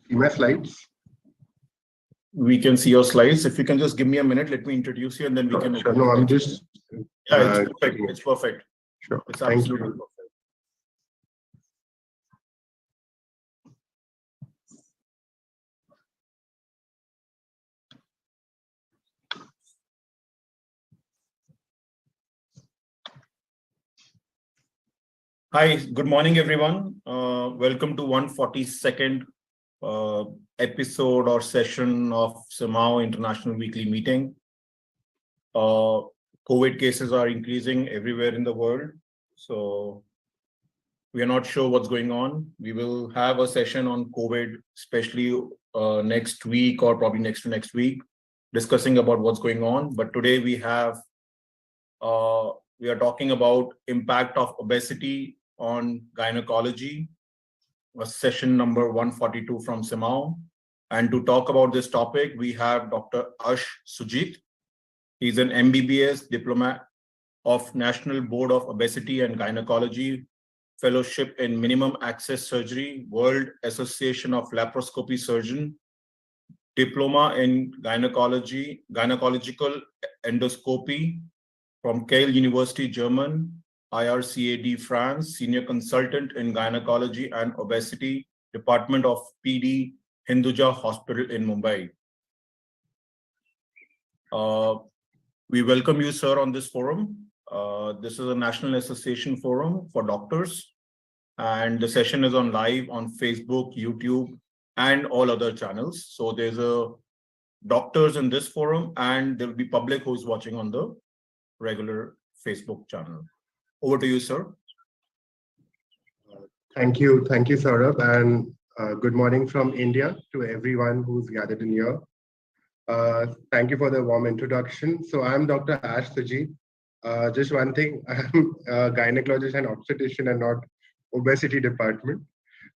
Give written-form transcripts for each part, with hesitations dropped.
See my slides? We can see your slides. If you can just give me a minute, let me introduce you and then we can. Sure. No, I'm just. Yeah, it's perfect. It's perfect. Sure. It's Thank absolutely you. perfect. Hi, good morning, everyone. Welcome to 142nd episode or session of CMAAO International Weekly Meeting. COVID cases are increasing everywhere in the world, so we are not sure what's going on. We will have a session on COVID, especially next week or probably next to next week, discussing about what's going on. But today we are talking about impact of obesity on gynecology, session number 142 from CMAAO. And to talk about this topic, we have Dr. Ash Sujit. He's an MBBS diploma of National Board of Obesity and Gynecology, Fellowship in Minimum Access Surgery, World Association of Laparoscopy Surgeon, Diploma in Gynecology, Gynecological Endoscopy from Kehl University, German, IRCAD, France, Senior Consultant in Gynecology and Obesity, Department of PD, Hinduja Hospital in Mumbai. We welcome you, sir, on this forum. This is a National Association forum for doctors, and the session is on live on Facebook, YouTube, and all other channels. So there's doctors in this forum, and there will be public who's watching on the regular Facebook channel. Over to you, sir. Thank you, Saurabh, and good morning from India to everyone who's gathered in here. Thank you for the warm introduction. So I'm Dr. Ash Sujit. Just one thing, I'm a gynecologist and obstetrician and not obesity department.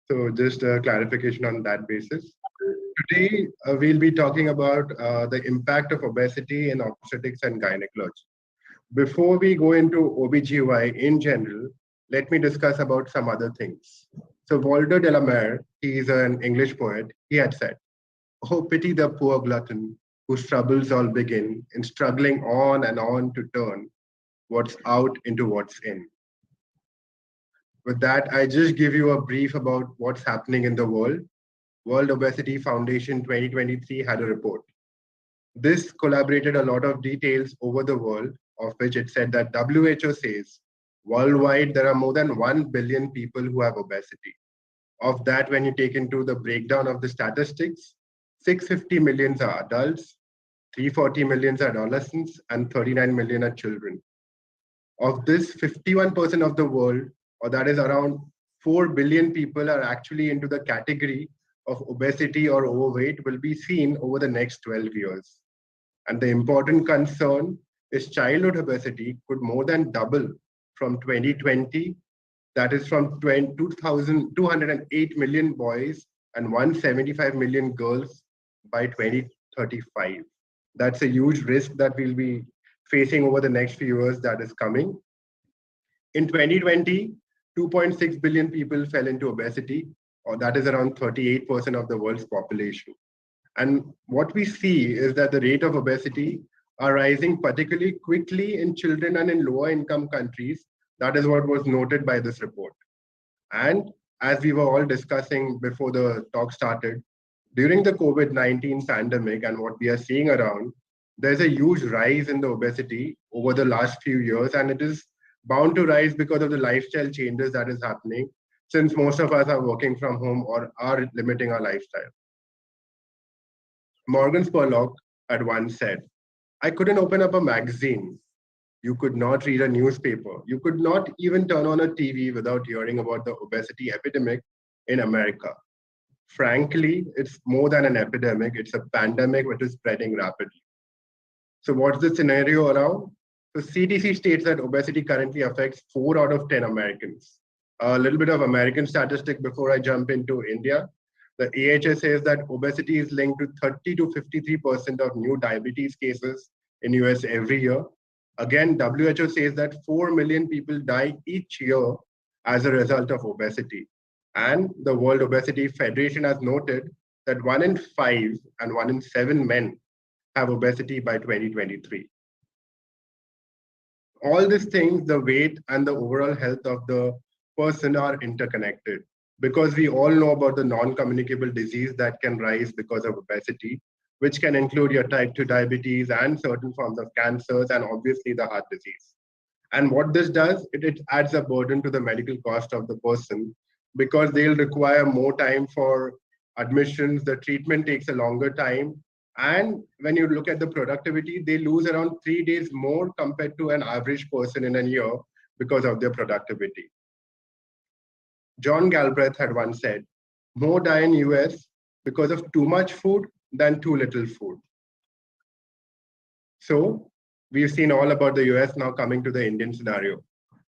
So just a clarification on that basis. Today, we'll be talking about the impact of obesity in obstetrics and gynecology. Before we go into OBGY in general, let me discuss about some other things. So Walter de la Mare, he is an English poet, he had said, "Oh, pity the poor glutton whose troubles all begin in struggling on and on to turn what's out into what's in." With that, I just give you a brief about what's happening in the world. World Obesity Foundation 2023 had a report. This collaborated a lot of details over the world, of which it said that WHO says worldwide there are more than 1 billion people who have obesity. Of that, when you take into the breakdown of the statistics, 650 million are adults, 340 million are adolescents, and 39 million are children. Of this, 51% of the world, or that is around 4 billion people, are actually into the category of obesity or overweight, will be seen over the next 12 years. And the important concern is childhood obesity could more than double from 2020, that is from 208 million boys and 175 million girls by 2035. That's a huge risk that we'll be facing over the next few years that is coming. In 2020, 2.6 billion people fell into obesity, or that is around 38% of the world's population. And what we see is that the rate of obesity are rising particularly quickly in children and in lower income countries. That is what was noted by this report. And as we were all discussing before the talk started, during the COVID-19 pandemic and what we are seeing around, there's a huge rise in the obesity over the last few years, and it is bound to rise because of the lifestyle changes that is happening, since most of us are working from home or are limiting our lifestyle. Morgan Spurlock had once said, "I couldn't open up a magazine. You could not read a newspaper. You could not even turn on a TV without hearing about the obesity epidemic in America." Frankly, it's more than an epidemic. It's a pandemic which is spreading rapidly. So what's the scenario around? So CDC states that obesity currently affects 4 out of 10 Americans. A little bit of American statistic before I jump into India. The AHA says that obesity is linked to 30 to 53% of new diabetes cases in US every year. Again, WHO says that 4 million people die each year as a result of obesity. And the World Obesity Federation has noted that 1 in 5 and 1 in 7 men have obesity by 2023. All these things, the weight and the overall health of the person are interconnected because we all know about the non-communicable disease that can rise because of obesity, which can include your type 2 diabetes and certain forms of cancers and obviously the heart disease. And what this does, it adds a burden to the medical cost of the person because they'll require more time for admissions. The treatment takes a longer time. And when you look at the productivity, they lose around 3 days more compared to an average person in a year because of their productivity. John Galbraith had once said, more die in US because of too much food than too little food. So we've seen all about the US, now coming to the Indian scenario.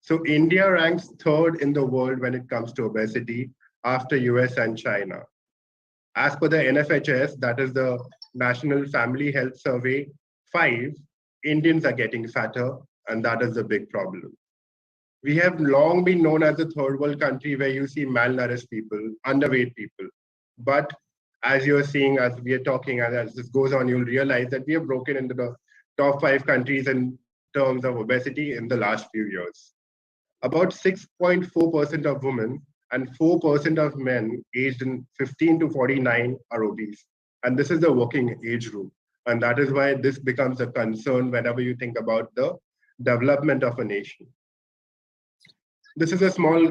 So India ranks third in the world when it comes to obesity after US and China. As per the NFHS, that is the National Family Health Survey 5, Indians are getting fatter, and that is the big problem. We have long been known as a third world country where you see malnourished people, underweight people. But as you're seeing, as we are talking, and as this goes on, you'll realize that we have broken into the top 5 countries in terms of obesity in the last few years. About 6.4% of women and 4% of men aged in 15 to 49 are obese. And this is the working age group. And that is why this becomes a concern whenever you think about the development of a nation. This is a small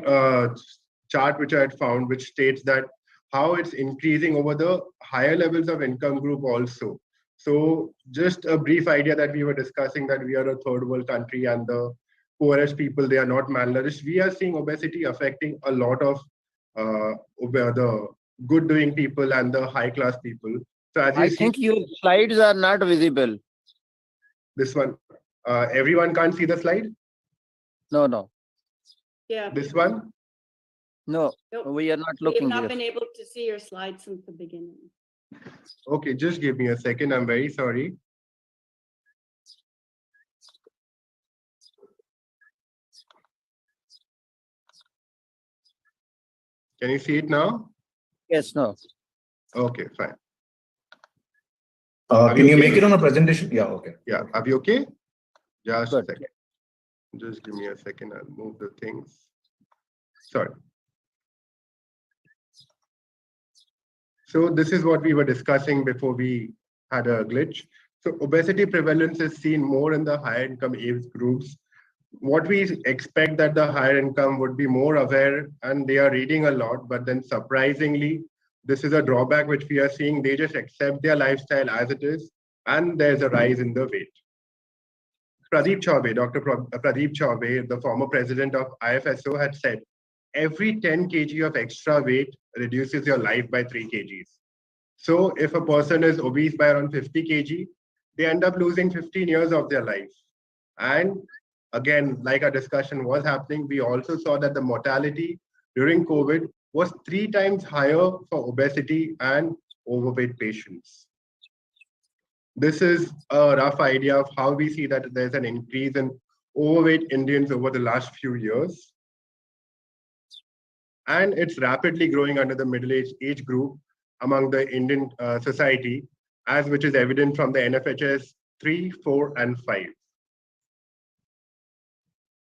chart which I had found, which states that how it's increasing over the higher levels of income group also. So just a brief idea that we were discussing that we are a third world country and the poorest people, they are not malnourished. We are seeing obesity affecting a lot of the good doing people and the high class people. So as you I see, think your slides are not visible. this one, everyone can't see the slide? No. Yeah. This one? No, Nope. we are not We have looking not here. been able to see your slides since the beginning. Okay, just give me a second. I'm very sorry. Can you see it now? Yes, no. Okay, fine. Can you make it on a presentation? Yeah, okay. Yeah, are you okay? Just Good. a second. Just give me a second. I'll move the things. Sorry. So this is what we were discussing before we had a glitch. So obesity prevalence is seen more in the higher income age groups. What we expect that the higher income would be more aware and they are reading a lot, but then surprisingly, this is a drawback which we are seeing. They just accept their lifestyle as it is, and there's a rise in the weight. Pradeep Chaubey, Dr. Pradeep Chaubey, the former president of IFSO, had said, every 10 kg of extra weight reduces your life by 3 kgs. So if a person is obese by around 50 kg, they end up losing 15 years of their life. And again, like our discussion was happening, we also saw that the mortality during COVID was 3 times higher for obesity and overweight patients. This is a rough idea of how we see that there's an increase in overweight Indians over the last few years. And it's rapidly growing under the middle-aged age group among the Indian society, as which is evident from the NFHS 3, 4, and 5.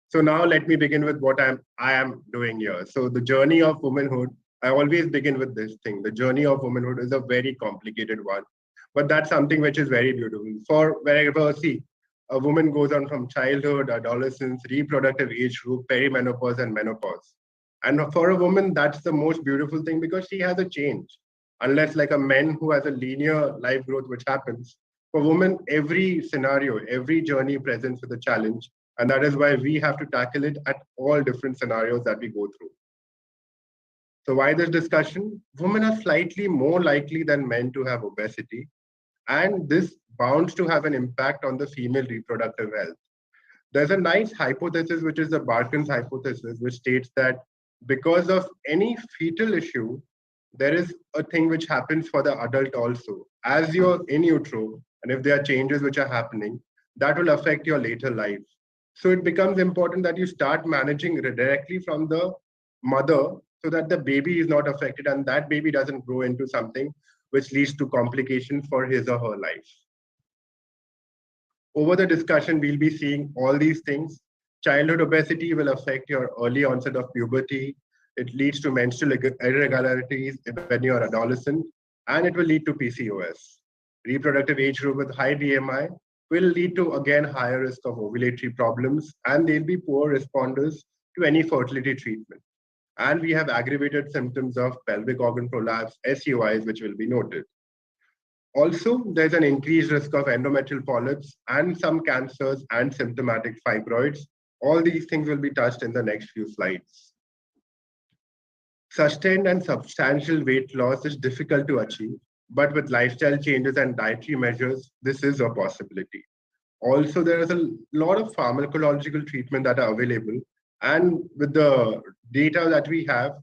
So now let me begin with what I am doing here. So the journey of womanhood, I always begin with this thing. The journey of womanhood is a very complicated one, but that's something which is very beautiful. For wherever, see, a woman goes on from childhood, adolescence, reproductive age group, perimenopause, and menopause. And for a woman, that's the most beautiful thing because she has a change. Unless like a man who has a linear life growth, which happens. For women, every scenario, every journey presents with a challenge. And that is why we have to tackle it at all different scenarios that we go through. So why this discussion? Women are slightly more likely than men to have obesity. And this bounds to have an impact on the female reproductive health. There's a nice hypothesis, which is the Barkin's hypothesis, which states that because of any fetal issue, there is a thing which happens for the adult also. As you're in utero, and if there are changes which are happening, that will affect your later life. So it becomes important that you start managing directly from the mother so that the baby is not affected and that baby doesn't grow into something which leads to complications for his or her life. Over the discussion, we'll be seeing all these things. Childhood obesity will affect your early onset of puberty. It leads to menstrual irregularities when you're adolescent, and it will lead to PCOS. Reproductive age group with high BMI will lead to, again, higher risk of ovulatory problems, and they'll be poor responders to any fertility treatment. And we have aggravated symptoms of pelvic organ prolapse, SUIs, which will be noted. Also, there's an increased risk of endometrial polyps and some cancers and symptomatic fibroids. All these things will be touched in the next few slides. Sustained and substantial weight loss is difficult to achieve, but with lifestyle changes and dietary measures, this is a possibility. Also, there is a lot of pharmacological treatment that are available. And with the data that we have,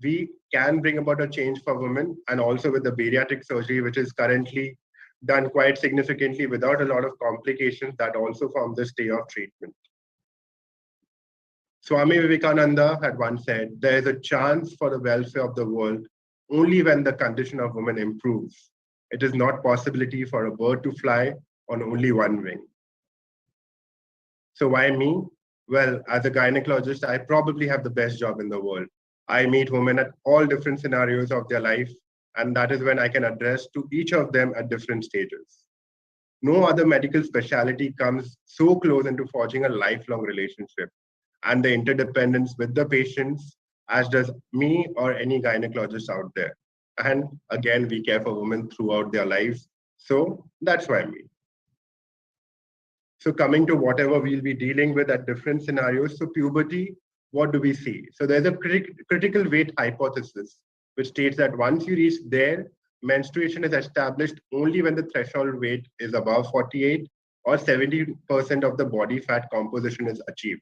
we can bring about a change for women, and also with the bariatric surgery, which is currently done quite significantly without a lot of complications, that also form the stay of treatment. Swami Vivekananda had once said, there is a chance for the welfare of the world only when the condition of women improves. It is not possibility for a bird to fly on only one wing. So why me? Well, as a gynecologist, I probably have the best job in the world. I meet women at all different scenarios of their life, and that is when I can address to each of them at different stages. No other medical specialty comes so close into forging a lifelong relationship and the interdependence with the patients as does me or any gynecologist out there. And again, we care for women throughout their lives. So that's why me. So coming to whatever we'll be dealing with at different scenarios. So puberty, what do we see? So there's a critical weight hypothesis, which states that once you reach there, menstruation is established only when the threshold weight is above 48 or 70% of the body fat composition is achieved.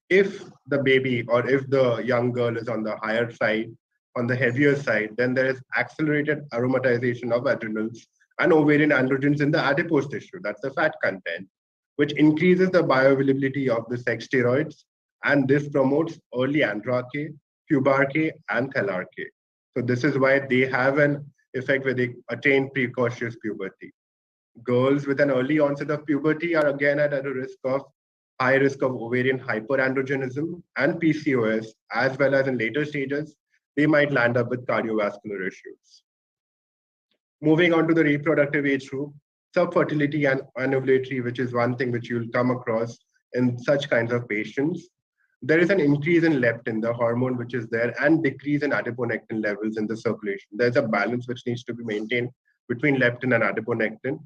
If the baby or if the young girl is on the higher side, on the heavier side, then there is accelerated aromatization of adrenals and ovarian androgens in the adipose tissue, that's the fat content, which increases the bioavailability of the sex steroids, and this promotes early androarche, pubarche, and thelarche. So this is why they have an effect where they attain precocious puberty. Girls with an early onset of puberty are again at a high risk of ovarian hyperandrogenism and PCOS, as well as in later stages, they might land up with cardiovascular issues. Moving on to the reproductive age group, subfertility and anovulatory, which is one thing which you'll come across in such kinds of patients. There is an increase in leptin, the hormone which is there, and decrease in adiponectin levels in the circulation. There's a balance which needs to be maintained between leptin and adiponectin.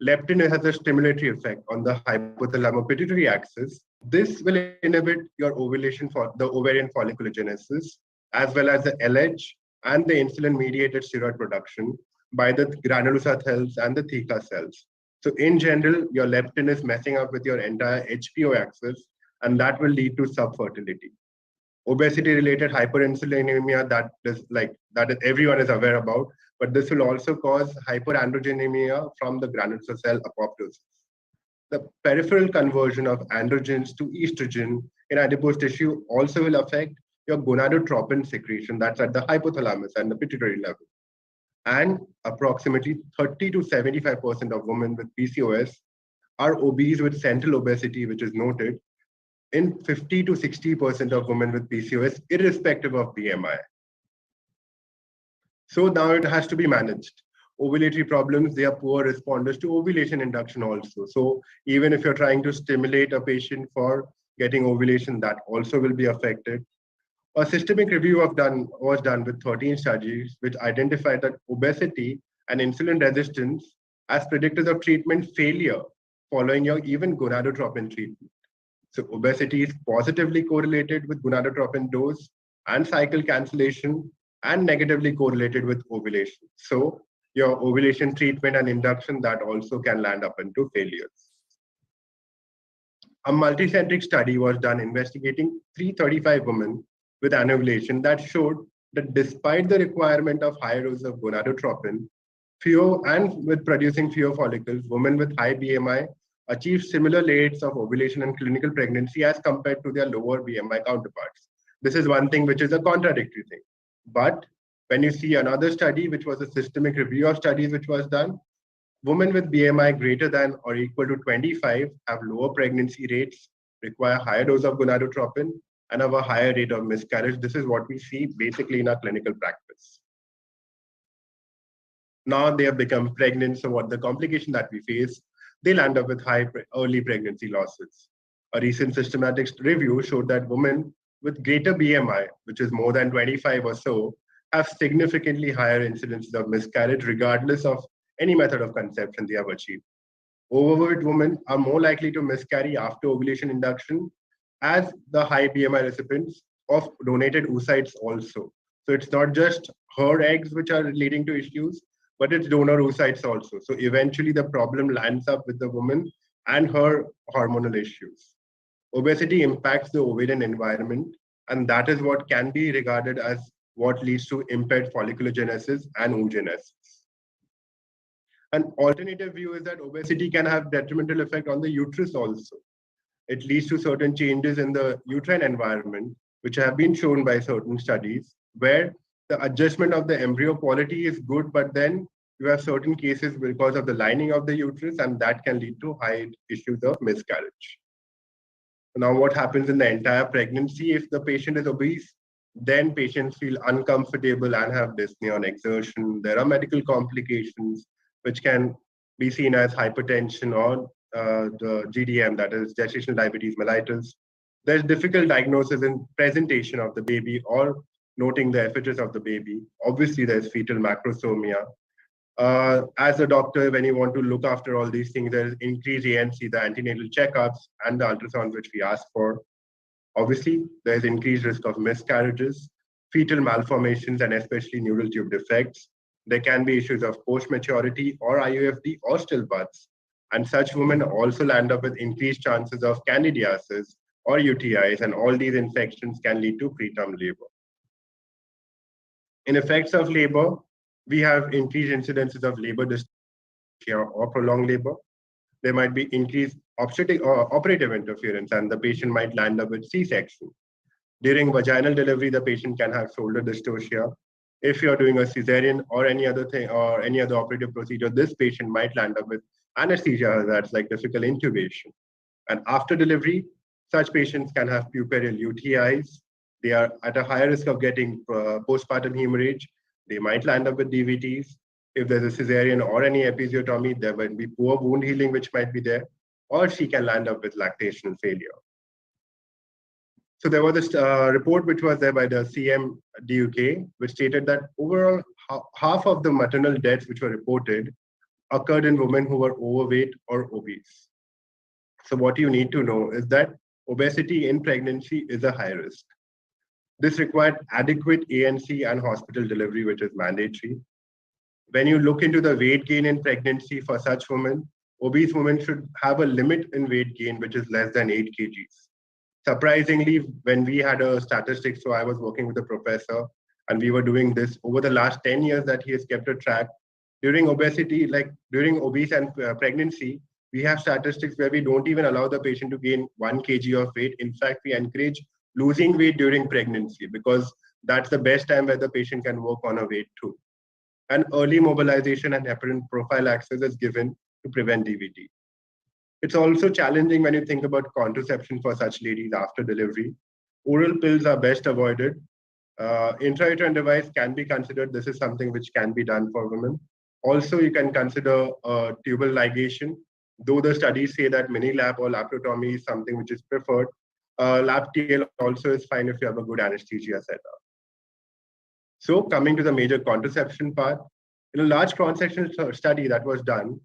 Leptin has a stimulatory effect on the hypothalamo-pituitary axis. This will inhibit your ovulation for the ovarian folliculogenesis, as well as the LH and the insulin-mediated steroid production by the granulosa cells and the theca cells. So in general, your leptin is messing up with your entire HPO axis, and that will lead to subfertility. Obesity-related hyperinsulinemia, that everyone is aware about, but this will also cause hyperandrogenemia from the granulosa cell apoptosis. The peripheral conversion of androgens to estrogen in adipose tissue also will affect your gonadotropin secretion, that's at the hypothalamus and the pituitary level. And approximately 30 to 75% of women with PCOS are obese with central obesity, which is noted in 50 to 60% of women with PCOS, irrespective of BMI. So now it has to be managed. Ovulatory problems, they are poor responders to ovulation induction also. So even if you're trying to stimulate a patient for getting ovulation, that also will be affected. A systemic review was done with 13 studies, which identified that obesity and insulin resistance as predictors of treatment failure following your even gonadotropin treatment. So obesity is positively correlated with gonadotropin dose and cycle cancellation, and negatively correlated with ovulation. So your ovulation treatment and induction, that also can land up into failures. A multicentric study was done investigating 335 women with anovulation that showed that despite the requirement of high dose of gonadotropin, with producing fewer follicles, women with high BMI achieved similar rates of ovulation and clinical pregnancy as compared to their lower BMI counterparts. This is one thing which is a contradictory thing. But When you see another study, which was a systemic review of studies which was done, women with BMI greater than or equal to 25 have lower pregnancy rates, require higher dose of gonadotropin, and have a higher rate of miscarriage. This is what we see basically in our clinical practice. Now they have become pregnant, so what the complication that we face, they'll end up with high early pregnancy losses. A recent systematic review showed that women with greater BMI, which is more than 25 or so, have significantly higher incidences of miscarriage regardless of any method of conception they have achieved. Overweight women are more likely to miscarry after ovulation induction as the high BMI recipients of donated oocytes also. So it's not just her eggs which are leading to issues, but it's donor oocytes also. So eventually the problem lands up with the woman and her hormonal issues. Obesity impacts the ovarian environment, and that is what can be regarded as what leads to impaired folliculogenesis and oogenesis. An alternative view is that obesity can have detrimental effect on the uterus also. It leads to certain changes in the uterine environment, which have been shown by certain studies, where the adjustment of the embryo quality is good, but then you have certain cases because of the lining of the uterus, and that can lead to high issues of miscarriage. Now, what happens in the entire pregnancy? If the patient is obese, then patients feel uncomfortable and have dyspnea on exertion. There are medical complications, which can be seen as hypertension or the GDM, that is gestational diabetes mellitus. There's difficult diagnosis and presentation of the baby or noting the features of the baby. Obviously, there's fetal macrosomia. As a doctor, when you want to look after all these things, there's increased ANC, the antenatal checkups, and the ultrasound which we ask for. Obviously, there's increased risk of miscarriages, fetal malformations, and especially neural tube defects. There can be issues of post-maturity or IUFD or stillbirths. And such women also land up with increased chances of candidiasis or UTIs, and all these infections can lead to preterm labor. In effects of labor, we have increased incidences of labor dystocia or prolonged labor. There might be increased obstetric or operative interference, and the patient might land up with C-section. During vaginal delivery, the patient can have shoulder dystocia. If you're doing a cesarean or any other thing or any other operative procedure, this patient might land up with anesthesia hazards like difficult intubation. And after delivery, such patients can have puerperal UTIs. They are at a higher risk of getting postpartum hemorrhage. They might land up with DVTs. If there's a cesarean or any episiotomy, there might be poor wound healing, which might be there, or she can land up with lactational failure. So there was this report which was there by the CMAAO, which stated that overall half of the maternal deaths which were reported occurred in women who were overweight or obese. So what you need to know is that obesity in pregnancy is a high risk. This required adequate ANC and hospital delivery, which is mandatory. When you look into the weight gain in pregnancy for such women, obese women should have a limit in weight gain, which is less than 8 kgs. Surprisingly, when we had a statistics, so I was working with a professor and we were doing this over the last 10 years that he has kept a track. During obesity, like during obese and pregnancy, we have statistics where we don't even allow the patient to gain 1 kg of weight. In fact, we encourage losing weight during pregnancy because that's the best time where the patient can work on a weight too. And early mobilization and heparin prophylaxis is given to prevent DVT. It's also challenging when you think about contraception for such ladies after delivery. Oral pills are best avoided. Intrauterine device can be considered. This is something which can be done for women. Also, you can consider tubal ligation, though the studies say that mini lap or laparotomy is something which is preferred. Lap TL also is fine if you have a good anesthesia setup. So coming to the major contraception part, in a large cross-sectional study that was done,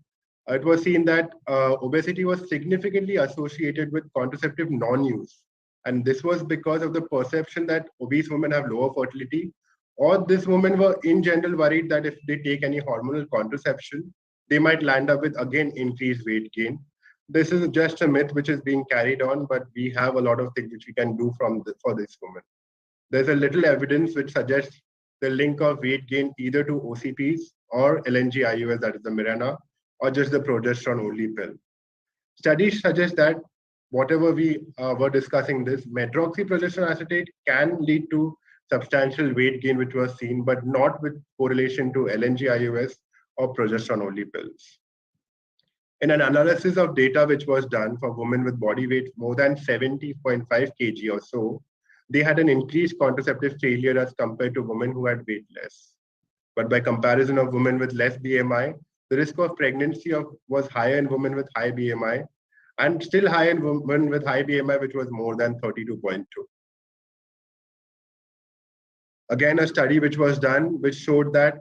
it was seen that obesity was significantly associated with contraceptive non-use. And this was because of the perception that obese women have lower fertility, or these women were in general worried that if they take any hormonal contraception, they might land up with, again, increased weight gain. This is just a myth which is being carried on, but we have a lot of things which we can do for this woman. There's a little evidence which suggests the link of weight gain either to OCPs or LNG-IUS, that is the Mirena, or just the progesterone-only pill. Studies suggest that whatever we were discussing this, medroxyprogesterone acetate can lead to substantial weight gain which was seen, but not with correlation to LNG-IUS or progesterone-only pills. In an analysis of data which was done for women with body weight more than 70.5 kg or so, they had an increased contraceptive failure as compared to women who had weight less. But by comparison of women with less BMI, the risk of pregnancy was higher in women with high BMI and still higher in women with high BMI, which was more than 32.2. Again, a study which was done, which showed that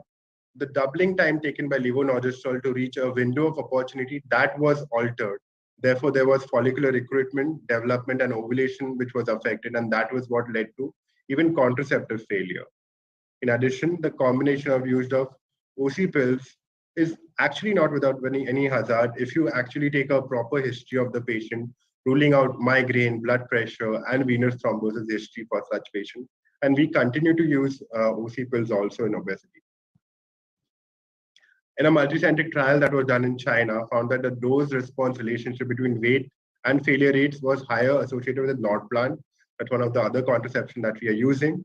the doubling time taken by levonorgestrel to reach a window of opportunity, that was altered. Therefore, there was follicular recruitment, development, and ovulation which was affected, and that was what led to even contraceptive failure. In addition, the combination of use of OC pills is actually not without any hazard if you actually take a proper history of the patient, ruling out migraine, blood pressure, and venous thrombosis history for such patients. And we continue to use OC pills also in obesity. In a multicentric trial that was done in China, found that the dose-response relationship between weight and failure rates was higher associated with Norplant. That's one of the other contraception that we are using.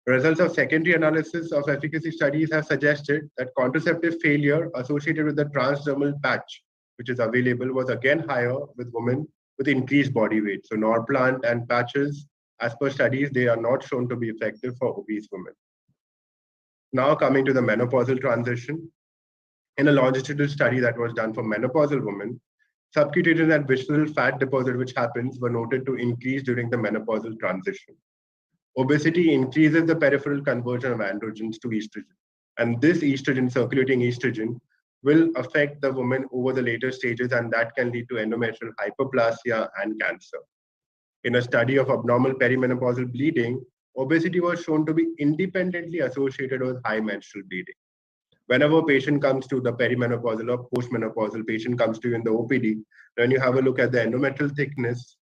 Results of secondary analysis of efficacy studies have suggested that contraceptive failure associated with the transdermal patch, which is available, was again higher with women with increased body weight. So Norplant and patches, as per studies, they are not shown to be effective for obese women. Now coming to the menopausal transition. In a longitudinal study that was done for menopausal women, subcutaneous and visceral fat deposit which happens were noted to increase during the menopausal transition. Obesity increases the peripheral conversion of androgens to estrogen. And this estrogen, circulating estrogen, will affect the woman over the later stages, and that can lead to endometrial hyperplasia and cancer. In a study of abnormal perimenopausal bleeding, obesity was shown to be independently associated with high menstrual bleeding. Whenever a patient comes to the perimenopausal or postmenopausal patient comes to you in the OPD, when you have a look at the endometrial thickness,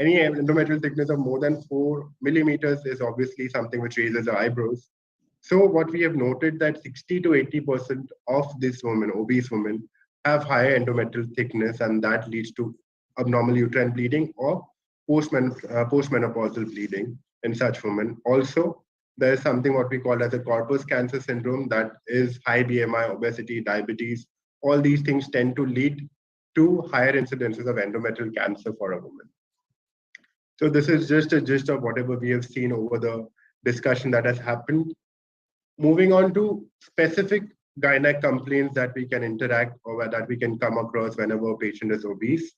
any endometrial thickness of more than 4 millimeters is obviously something which raises the eyebrows. So what we have noted that 60 to 80% of this women, obese women, have higher endometrial thickness, and that leads to abnormal uterine bleeding or postmenopausal bleeding in such women. Also, there is something what we call as a corpus cancer syndrome, that is high BMI, obesity, diabetes. All these things tend to lead to higher incidences of endometrial cancer for a woman. So this is just a gist of whatever we have seen over the discussion that has happened. Moving on to specific gynec complaints that we can interact or that we can come across whenever a patient is obese.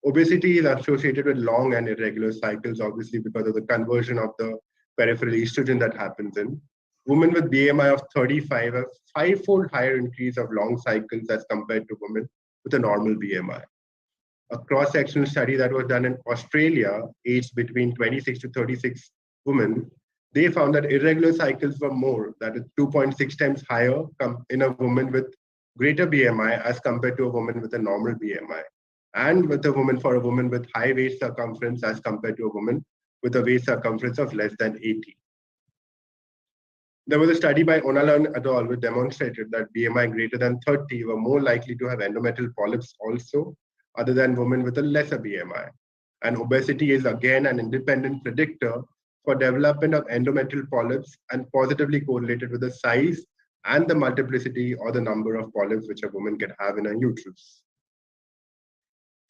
Obesity is associated with long and irregular cycles, obviously because of the conversion of the peripheral estrogen that happens in. Women with BMI of 35 have 5-fold higher increase of long cycles as compared to women with a normal BMI. A cross-sectional study that was done in Australia, aged between 26 to 36 women, they found that irregular cycles were more, that is 2.6 times higher in a woman with greater BMI as compared to a woman with a normal BMI, and with a woman with high waist circumference as compared to a woman with a waist circumference of less than 80. There was a study by Onalan et al. Which demonstrated that BMI greater than 30 were more likely to have endometrial polyps also, other than women with a lesser BMI. And obesity is again an independent predictor for development of endometrial polyps and positively correlated with the size and the multiplicity or the number of polyps which a woman can have in her uterus.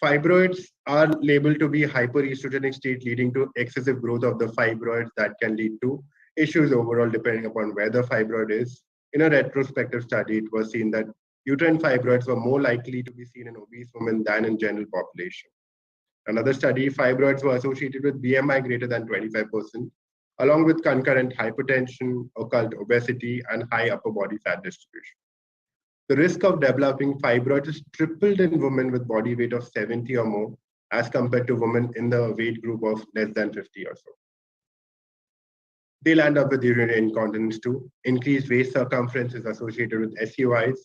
Fibroids are labeled to be hyperestrogenic state, leading to excessive growth of the fibroids that can lead to issues overall depending upon where the fibroid is. In a retrospective study, it was seen that uterine fibroids were more likely to be seen in obese women than in general population. Another study, fibroids were associated with BMI greater than 25%, along with concurrent hypertension, occult obesity, and high upper body fat distribution. The risk of developing fibroids is tripled in women with body weight of 70 or more as compared to women in the weight group of less than 50 or so. They'll end up with urinary incontinence too. Increased waist circumference is associated with SUIs.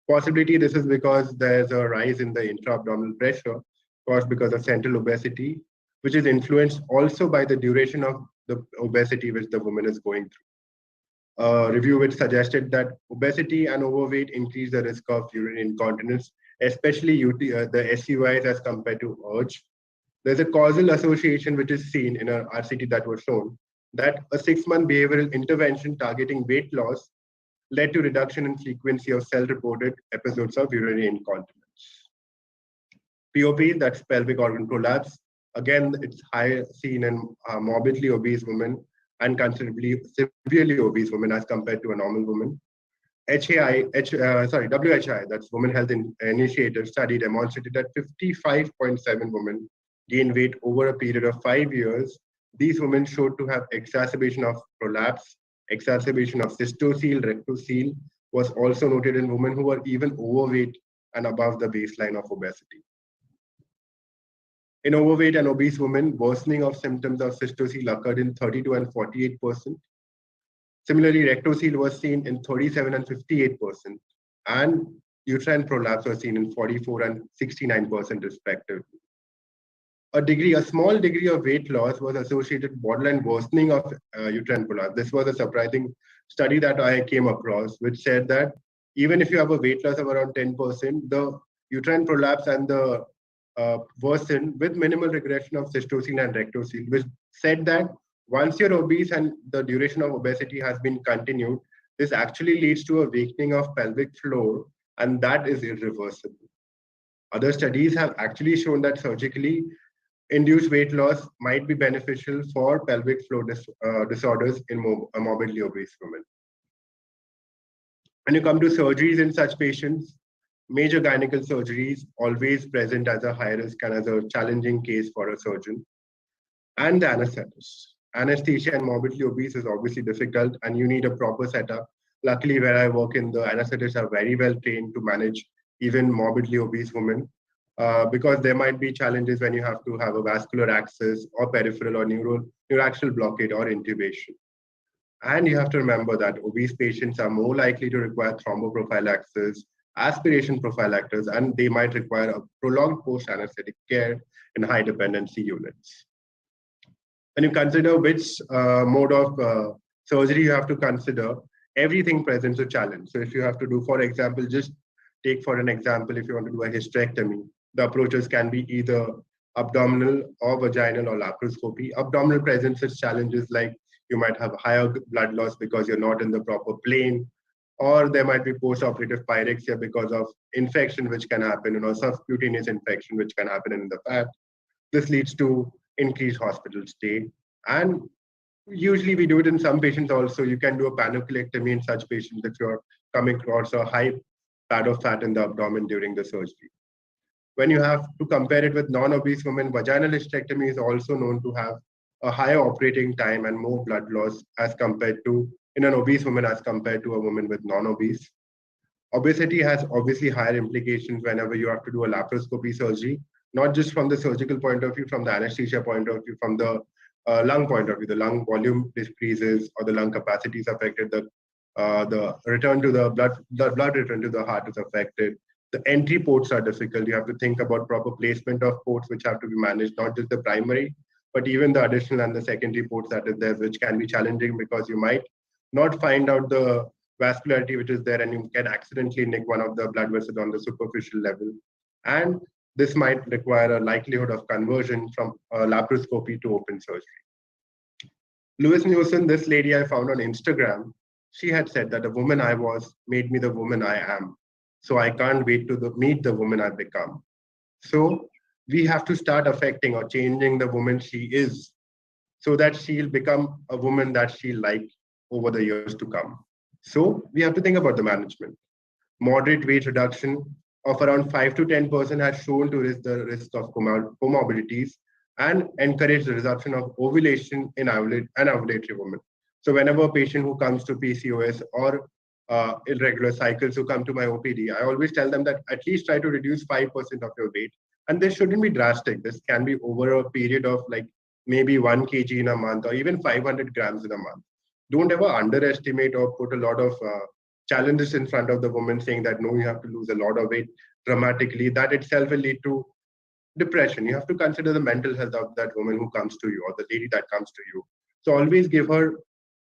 Possibility this is because there's a rise in the intra-abdominal pressure caused because of central obesity, which is influenced also by the duration of the obesity which the woman is going through. A review which suggested that obesity and overweight increase the risk of urinary incontinence, especially the SUIs as compared to urge. There's a causal association which is seen in an RCT that was shown that a 6-month behavioral intervention targeting weight loss led to reduction in frequency of self-reported episodes of urinary incontinence. POP, that's pelvic organ prolapse. Again, it's high seen in morbidly obese women and considerably severely obese women as compared to a normal woman. WHI, that's Women Health Initiative study demonstrated that 55.7 women gained weight over a period of 5 years. These women showed to have exacerbation of prolapse, exacerbation of cystocele, rectocele was also noted in women who were even overweight and above the baseline of obesity. In overweight and obese women, worsening of symptoms of cystocele occurred in 32 and 48%. Similarly, rectocele was seen in 37 and 58%, and uterine prolapse was seen in 44 and 69% respectively. A small degree of weight loss was associated with borderline worsening of uterine prolapse. This was a surprising study that I came across, which said that even if you have a weight loss of around 10%, the uterine prolapse and the worsen with minimal regression of cystocele and rectocele, which said that once you're obese and the duration of obesity has been continued, this actually leads to a weakening of pelvic floor, and that is irreversible. Other studies have actually shown that surgically induced weight loss might be beneficial for pelvic floor disorders in morbidly obese women. When you come to surgeries in such patients, major gynecological surgeries always present as a high risk and as a challenging case for a surgeon. And the anesthetist. Anesthesia in morbidly obese is obviously difficult and you need a proper setup. Luckily, where I work in, the anesthetists are very well trained to manage even morbidly obese women because there might be challenges when you have to have a vascular access or peripheral or neuraxial blockade or intubation. And you have to remember that obese patients are more likely to require thromboprophylaxis, aspiration prophylaxis, and they might require a prolonged post-anesthetic care in high dependency units. When you consider which mode of surgery you have to consider, everything presents a challenge. So if you have to do, for example, just take for an example, if you want to do a hysterectomy, the approaches can be either abdominal or vaginal or laparoscopy. Abdominal presents its challenges like you might have higher blood loss because you're not in the proper plane, or there might be post-operative pyrexia because of infection which can happen, subcutaneous infection which can happen in the fat. This leads to increased hospital stay. And usually we do it in some patients also. You can do a panniculectomy in such patients if you're coming across a high pad of fat in the abdomen during the surgery. When you have to compare it with non-obese women, vaginal hysterectomy is also known to have a higher operating time and more blood loss as compared to in an obese woman as compared to a woman with non-obese. Obesity has obviously higher implications whenever you have to do a laparoscopy surgery, not just from the surgical point of view, from the anesthesia point of view, from the lung point of view. The lung volume decreases or the lung capacity is affected. The return to the blood return to the heart is affected. The entry ports are difficult. You have to think about proper placement of ports which have to be managed, not just the primary, but even the additional and the secondary ports that is there, which can be challenging because you might not find out the vascularity which is there and you can accidentally nick one of the blood vessels on the superficial level. And this might require a likelihood of conversion from laparoscopy to open surgery. Louise Newson, this lady I found on Instagram, she had said that the woman I was made me the woman I am. So I can't wait to meet the woman I've become. So we have to start affecting or changing the woman she is so that she'll become a woman that she'll like over the years to come. So we have to think about the management. Moderate weight reduction of around 5 to 10% has shown to reduce the risk of comorbidities and encourage the resumption of ovulation in ovulatory women. So whenever a patient who comes to PCOS or irregular cycles who come to my OPD, I always tell them that at least try to reduce 5% of your weight. And this shouldn't be drastic. This can be over a period of like maybe 1 kg in a month or even 500 grams in a month. Don't ever underestimate or put a lot of challenges in front of the woman saying that, no, you have to lose a lot of weight dramatically. That itself will lead to depression. You have to consider the mental health of that woman who comes to you or the lady that comes to you. So always give her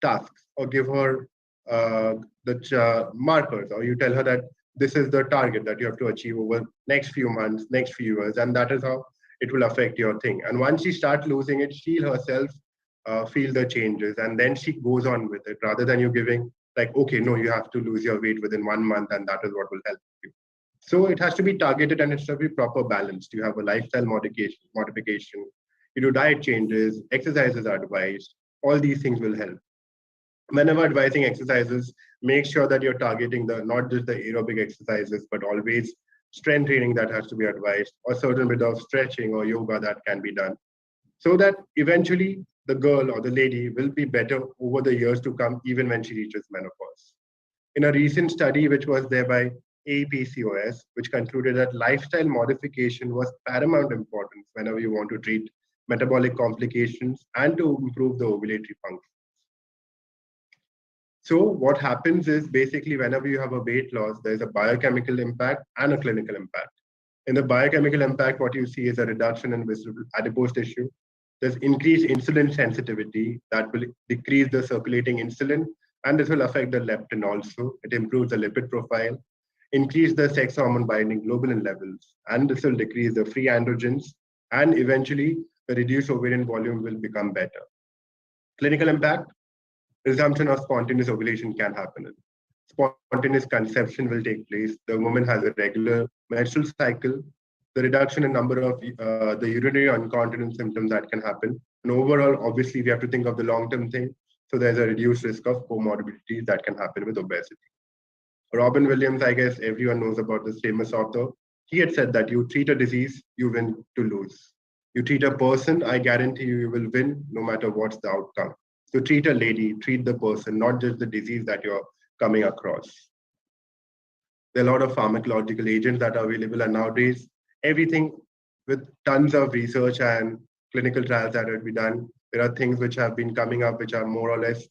tasks or give her the markers, or you tell her that this is the target that you have to achieve over next few months, next few years, and that is how it will affect your thing. And once she starts losing it, she'll herself feel the changes, and then she goes on with it, rather than you giving like, okay, no, you have to lose your weight within 1 month, and that is what will help you. So it has to be targeted and it should be proper balanced. You have a lifestyle modification, you do diet changes, exercises are advised. All these things will help. Whenever advising exercises, make sure that you're targeting the not just the aerobic exercises, but always strength training that has to be advised, or certain bit of stretching or yoga that can be done, so that eventually the girl or the lady will be better over the years to come, even when she reaches menopause. In a recent study, which was there by APCOS, which concluded that lifestyle modification was paramount importance whenever you want to treat metabolic complications and to improve the ovulatory function. So what happens is basically whenever you have a weight loss, there's a biochemical impact and a clinical impact. In the biochemical impact, what you see is a reduction in visible adipose tissue. There's increased insulin sensitivity that will decrease the circulating insulin, and this will affect the leptin also. It improves the lipid profile, increase the sex hormone binding globulin levels, and this will decrease the free androgens, and eventually the reduced ovarian volume will become better. Clinical impact: resumption of spontaneous ovulation can happen. Spontaneous conception will take place. The woman has a regular menstrual cycle. The reduction in number of the urinary incontinence symptoms that can happen. And overall, obviously, we have to think of the long-term thing. So there's a reduced risk of comorbidities that can happen with obesity. Robin Williams, I guess everyone knows about this famous author. He had said that you treat a disease, you win to lose. You treat a person, I guarantee you will win no matter what's the outcome. So treat a lady, treat the person, not just the disease that you're coming across. There are a lot of pharmacological agents that are available, and nowadays, everything with tons of research and clinical trials that have been done. There are things which have been coming up which are more or less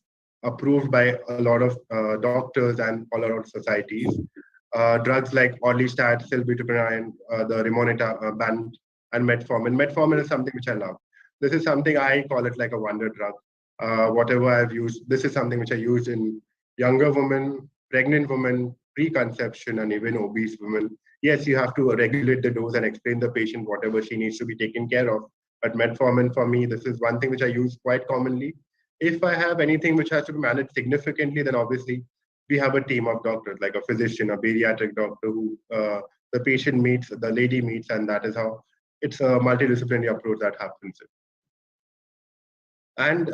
approved by a lot of doctors and a lot of societies. Drugs like orlistat, silbutyramine, the rimonabant, and metformin. Metformin is something which I love. This is something I call it like a wonder drug. Whatever I've used, this is something which I use in younger women, pregnant women, preconception, and even obese women. Yes, you have to regulate the dose and explain the patient whatever she needs to be taken care of. But metformin for me, this is one thing which I use quite commonly. If I have anything which has to be managed significantly, then obviously we have a team of doctors, like a physician, a bariatric doctor who the patient meets, the lady meets, and that is how it's a multidisciplinary approach that happens. And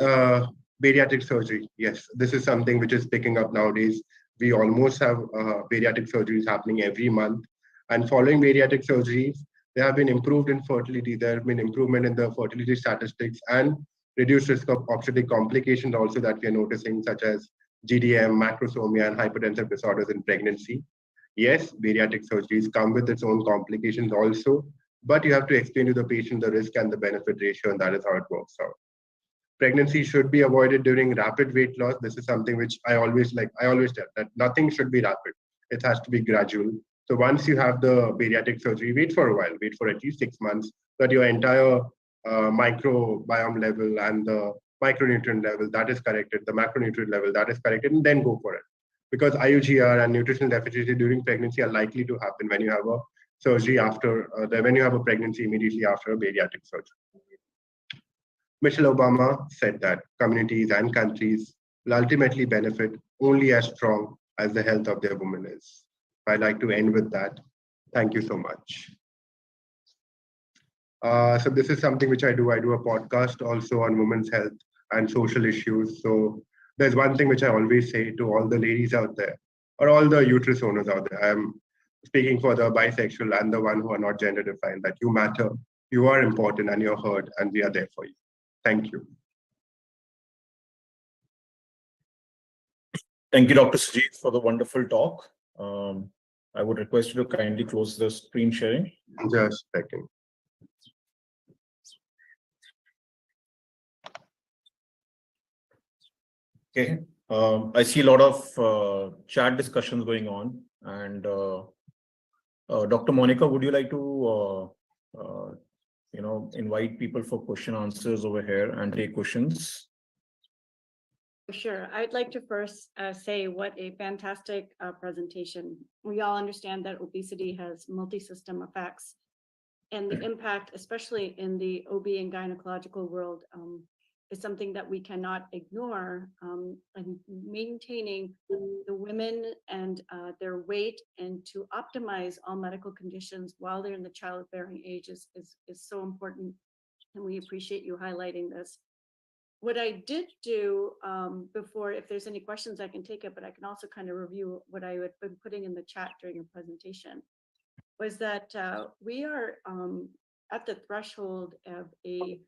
bariatric surgery, yes, this is something which is picking up nowadays. We almost have bariatric surgeries happening every month. And following bariatric surgeries, there have been improved in fertility. There have been improvement in the fertility statistics and reduced risk of obstetric complications also that we are noticing, such as GDM, macrosomia, and hypertensive disorders in pregnancy. Yes, bariatric surgeries come with its own complications also, but you have to explain to the patient the risk and the benefit ratio, and that is how it works out. Pregnancy should be avoided during rapid weight loss. This is something which I always tell that nothing should be rapid. It has to be gradual. So once you have the bariatric surgery, wait for a while, wait for at least 6 months, that your entire microbiome level and the micronutrient level that is corrected, the macronutrient level that is corrected, and then go for it. Because IUGR and nutritional deficiency during pregnancy are likely to happen when you have a surgery after, when you have a pregnancy immediately after a bariatric surgery. Michelle Obama said that communities and countries will ultimately benefit only as strong as the health of their women is. I'd like to end with that. Thank you so much. So this is something which I do. I do a podcast also on women's health and social issues. So there's one thing which I always say to all the ladies out there, or all the uterus owners out there. I'm speaking for the bisexual and the one who are not gender defined, that you matter, you are important, and you're heard, and we are there for you. Thank you. Thank you, Dr. Sujit, for the wonderful talk. I would request you to kindly close the screen sharing. Just a second. Okay. I see a lot of chat discussions going on, and Dr. Monica, would you like to invite people for question answers over here and take questions? Sure. I'd like to first say what a fantastic presentation. We all understand that obesity has multi-system effects, and the impact, especially in the OB and gynecological world, is something that we cannot ignore, and maintaining the women and their weight and to optimize all medical conditions while they're in the childbearing age is so important. And we appreciate you highlighting this. What I did do before, if there's any questions, I can take it, but I can also kind of review what I had been putting in the chat during your presentation, was that we are at the threshold of a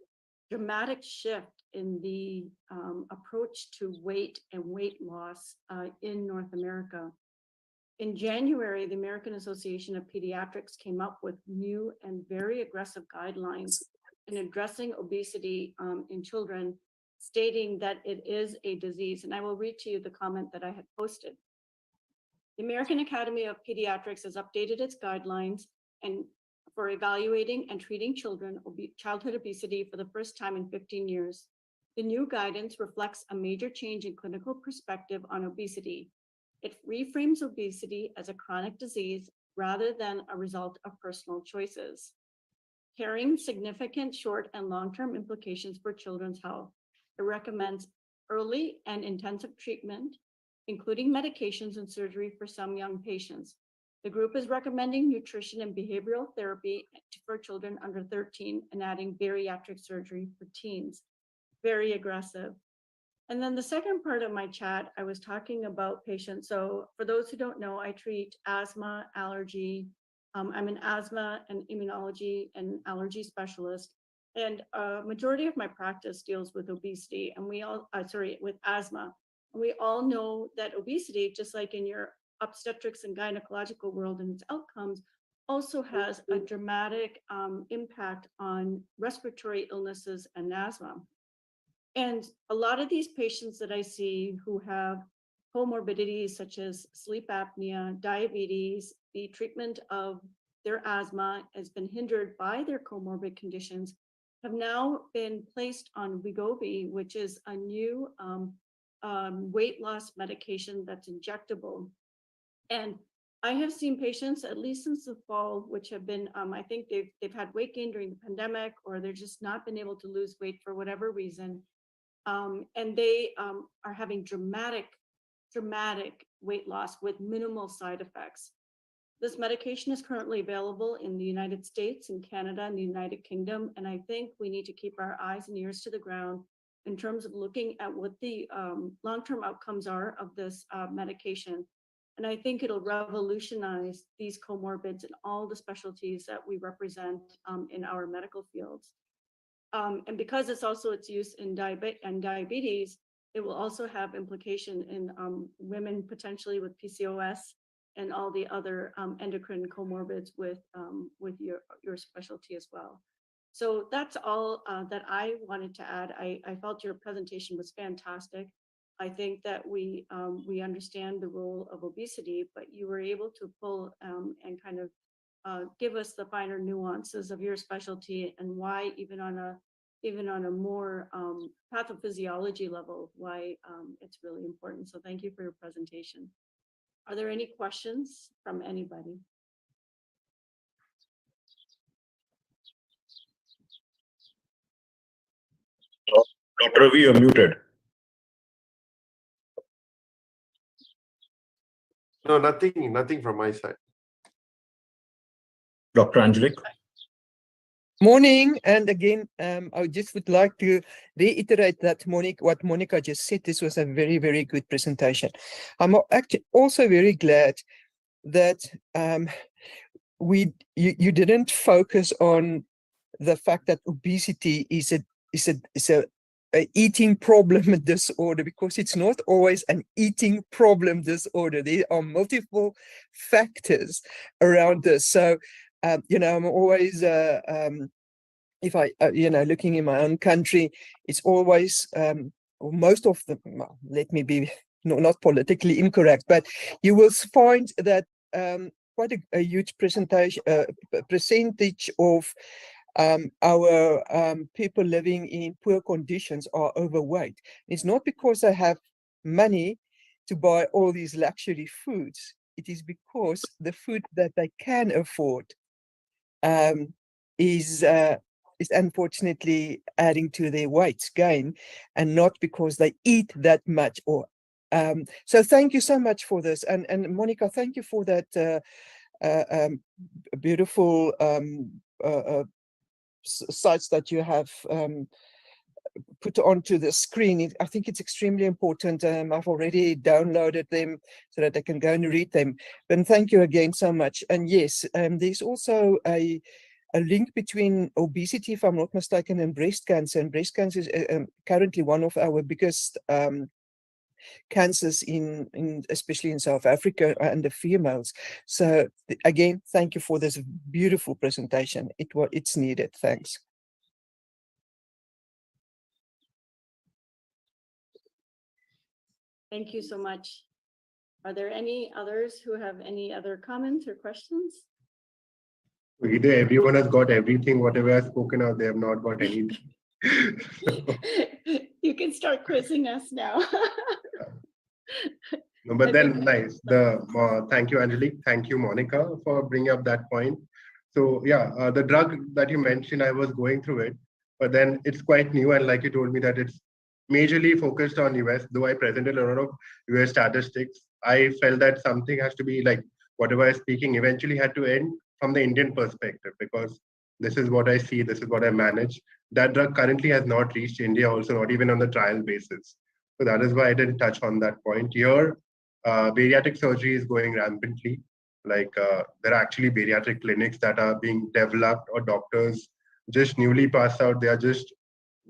dramatic shift in the approach to weight and weight loss in North America. In January, the American Association of Pediatrics came up with new and very aggressive guidelines in addressing obesity in children, stating that it is a disease. And I will read to you the comment that I had posted. The American Academy of Pediatrics has updated its guidelines and for evaluating and treating childhood obesity for the first time in 15 years. The new guidance reflects a major change in clinical perspective on obesity. It reframes obesity as a chronic disease rather than a result of personal choices, carrying significant short and long-term implications for children's health. It recommends early and intensive treatment, including medications and surgery for some young patients. The group is recommending nutrition and behavioral therapy for children under 13 and adding bariatric surgery for teens. Very aggressive. And then the second part of my chat, I was talking about patients. So for those who don't know, I treat asthma, allergy. I'm an asthma and immunology and allergy specialist. And a majority of my practice deals with obesity and with asthma. And we all know that obesity, just like in your obstetrics and gynecological world and its outcomes, also has a dramatic impact on respiratory illnesses and asthma. And a lot of these patients that I see who have comorbidities such as sleep apnea, diabetes, the treatment of their asthma has been hindered by their comorbid conditions, have now been placed on Wegovy, which is a new weight loss medication that's injectable. And I have seen patients, at least since the fall, which have been, I think they've had weight gain during the pandemic, or they're just not been able to lose weight for whatever reason. And they are having dramatic weight loss with minimal side effects. This medication is currently available in the United States, in Canada, and the United Kingdom. And I think we need to keep our eyes and ears to the ground in terms of looking at what the long-term outcomes are of this medication. And I think it'll revolutionize these comorbids and all the specialties that we represent in our medical fields. And because it's also its use in diabetes, it will also have implication in women potentially with PCOS and all the other endocrine comorbids with your specialty as well. So that's all that I wanted to add. I felt your presentation was fantastic. I think that we understand the role of obesity, but you were able to pull and kind of give us the finer nuances of your specialty and why even on a more pathophysiology level, why it's really important. So thank you for your presentation. Are there any questions from anybody? Dr. Ravi, you're muted. No, nothing from my side. Dr. Angelique? Morning, and again, I just would like to reiterate that what Monica just said. This was a very, very good presentation. I'm actually also very glad that you didn't focus on the fact that obesity is a eating problem disorder, because it's not always an eating problem disorder. There are multiple factors around this. So I'm always, if I, looking in my own country, it's always, most of them, well, let me be not politically incorrect, but you will find that quite a huge percentage of our people living in poor conditions are overweight. It's not because they have money to buy all these luxury foods. It is because the food that they can afford is is unfortunately adding to their weight gain, and not because they eat that much. Or so thank you so much for this, and Monica, thank you for that beautiful sites that you have put onto the screen. I think it's extremely important. I've already downloaded them so that I can go and read them. But thank you again so much. And yes, there's also a link between obesity, if I'm not mistaken, and breast cancer. And breast cancer is currently one of our biggest cancers especially in South Africa and the females. So again, thank you for this beautiful presentation. It's needed. Thanks. Thank you so much. Are there any others who have any other comments or questions? Either everyone has got everything, whatever I've spoken of, they have not got anything. You can start quizzing us now. No, but then nice. Thank you, Angelique. Thank you, Monica, for bringing up that point. So yeah, the drug that you mentioned, I was going through it, but then it's quite new, and like you told me that it's majorly focused on US. Though I presented a lot of US statistics, I felt that something has to be like whatever I'm speaking eventually had to end from the Indian perspective, because this is what I see, this is what I manage. That drug currently has not reached India, also not even on the trial basis. So that is why I didn't touch on that point here. Bariatric surgery is going rampantly. Like there are actually bariatric clinics that are being developed, or doctors just newly passed out, they are just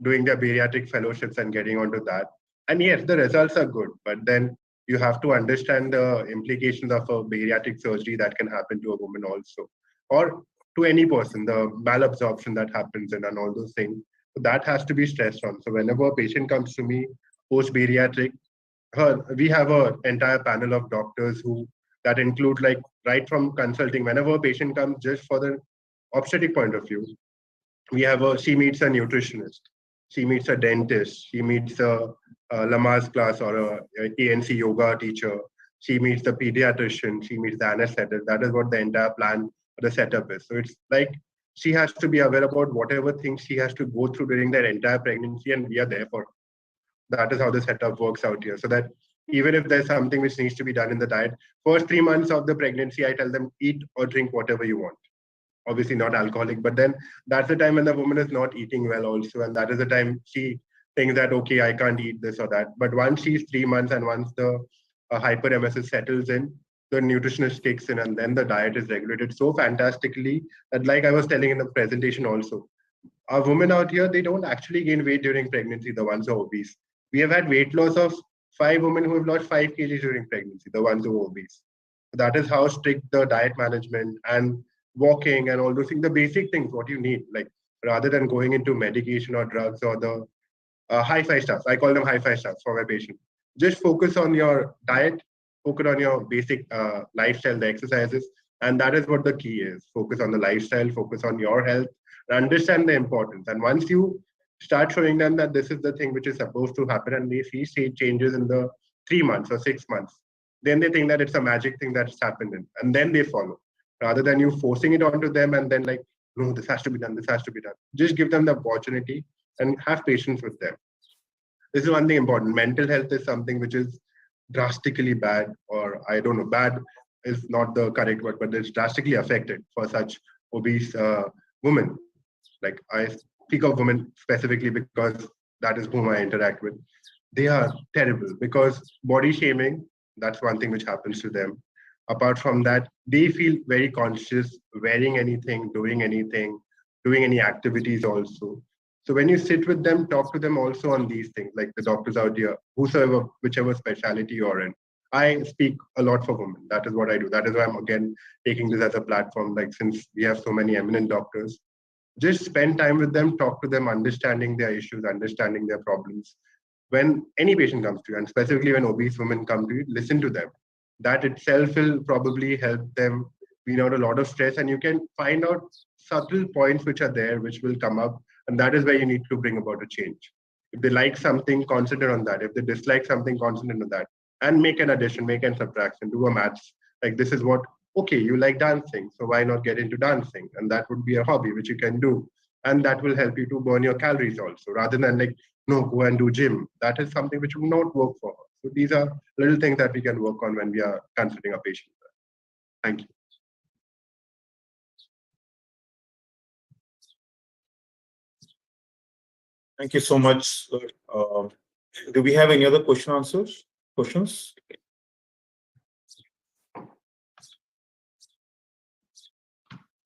doing their bariatric fellowships and getting onto that. And yes, the results are good, but then you have to understand the implications of a bariatric surgery that can happen to a woman also, or to any person, the malabsorption that happens and all those things. So that has to be stressed on. So whenever a patient comes to me post bariatric, we have an entire panel of doctors who that include like right from consulting. Whenever a patient comes just for the obstetric point of view, she meets a nutritionist, she meets a dentist, she meets a Lamaze class or a ANC yoga teacher, she meets the pediatrician, she meets the anesthetist. That is what the entire plan, the setup is. So it's like she has to be aware about whatever things she has to go through during their entire pregnancy, and we are there for her. That is how the setup works out here. So that even if there's something which needs to be done in the diet, first 3 months of the pregnancy, I tell them eat or drink whatever you want. Obviously not alcoholic, but then that's the time when the woman is not eating well also. And that is the time she thinks that, okay, I can't eat this or that. But once she's 3 months and once the hyperemesis settles in, the nutritionist kicks in, and then the diet is regulated so fantastically that, like I was telling in the presentation also, our women out here, they don't actually gain weight during pregnancy, the ones who are obese. We have had weight loss of 5 women who have lost 5 kgs during pregnancy, the ones who are obese. That is how strict the diet management and walking and all those things, the basic things, what you need, like rather than going into medication or drugs or the hi-fi stuff. I call them hi-fi stuff for my patient. Just focus on your diet, focus on your basic lifestyle, the exercises, and that is what the key is. Focus on the lifestyle, focus on your health, and understand the importance. And once you start showing them that this is the thing which is supposed to happen, and they see changes in the 3 months or 6 months, then they think that it's a magic thing that's happened, and then they follow. Rather than you forcing it onto them and then like, no, this has to be done, this has to be done. Just give them the opportunity and have patience with them. This is one thing important. Mental health is something which is drastically bad, or I don't know, bad is not the correct word, but it's drastically affected for such obese women. Like I speak of women specifically because that is whom I interact with. They are terrible because body shaming, that's one thing which happens to them. Apart from that, they feel very conscious wearing anything, doing any activities also. So when you sit with them, talk to them also on these things, like the doctors out here, whosoever, whichever specialty you're in. I speak a lot for women. That is what I do. That is why I'm again taking this as a platform. Like since we have so many eminent doctors, just spend time with them, talk to them, understanding their issues, understanding their problems. When any patient comes to you, and specifically when obese women come to you, listen to them. That itself will probably help them wean out a lot of stress, and you can find out subtle points which are there, which will come up, and that is where you need to bring about a change. If they like something, concentrate on that. If they dislike something, concentrate on that, and make an addition, make an subtraction, do a maths. Like this is what, okay, you like dancing, so why not get into dancing? And that would be a hobby which you can do. and that will help you to burn your calories also, rather than like, no, go and do gym. That is something which will not work for her. So these are little things that we can work on when we are considering a patient. Thank you. Thank you so much, sir. Do we have any other questions?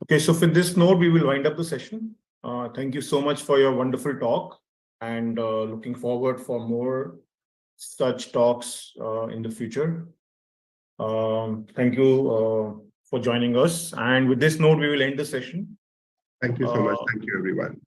Okay, so with this note, we will wind up the session. Thank you so much for your wonderful talk, and looking forward for more such talks in the future. Thank you for joining us. And with this note, we will end the session. Thank you so much. Thank you, everyone.